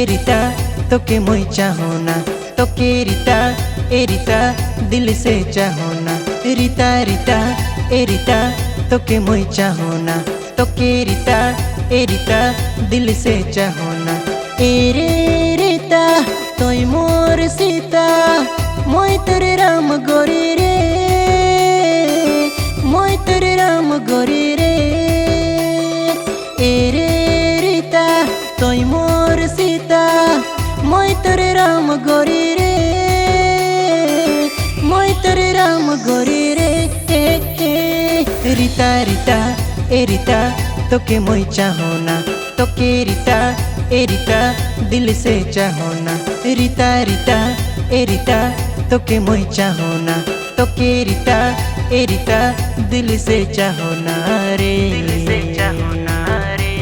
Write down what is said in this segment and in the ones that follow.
रीता तोके मुई चाहो ना, तोके रीता रीता दिल से चाहो ना। रीता रीता रीता तोके मुई चाहो ना, तोके रीता रीता दिल से चाहो ना। रे रीता तोय मोर सीता, मोय तेरे राम गोरी रे, मोय तेरे राम गोरी रे। रे रीता तोय मोर सीता, मोय तेरे राम गोरी रे, मोय तेरे राम गोरी रे। रीता रीता रीता तोके मुई चाहो ना, तोके रीता रीता दिल से चाहो ना। रीता रीता रीता तोके मुई चाहो ना, तोके रीता रीता दिल से चाहो ना रे, दिल से चाहो ना रे।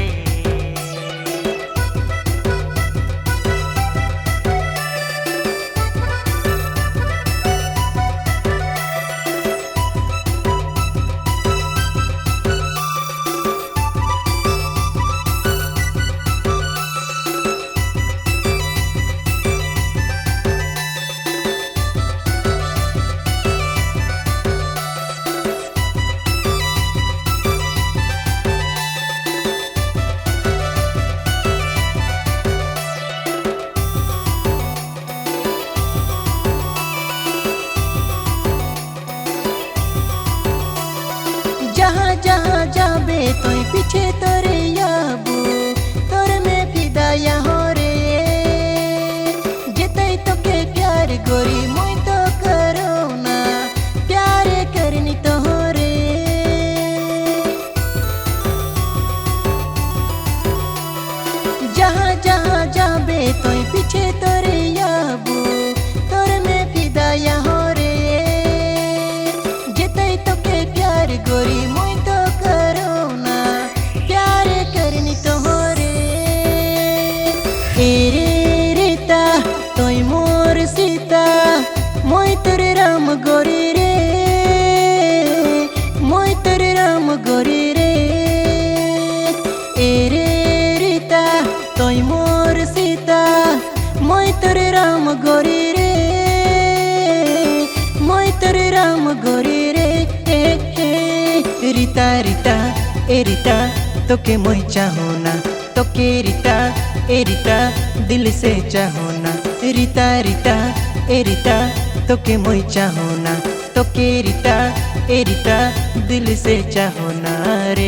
जहाँ जहाँ जाबे तोय पीछे तोरे याबू, तोरे में फिदा यहाँ रे। जेतै तोके प्यार गोरी मुई तो करो ना, प्यार करनी तो रे। जहाँ जहाँ जाबे तोय पीछे तोरे याबू, तोरे में फिदा यहाँ रे। जेतै तोके प्यार गोरी मुई तो करो ना, प्यार करनी तो रे। रे रीता तोय मोर सीता, मोय तेरे राम गोरी रे, मोय तेरे राम गोरी रे। रे रीता तोय मोर सीता, मोय तेरे राम गोरी रे, मोय तेरे राम गोरी रे। रीता रीता रीता तोके मुई चाहो ना, तोके रीता रीता दिल से चाहो ना। रीता रीता रीता तोके मुई चाहो ना, तोके रीता रीता दिल से चाहो ना रे।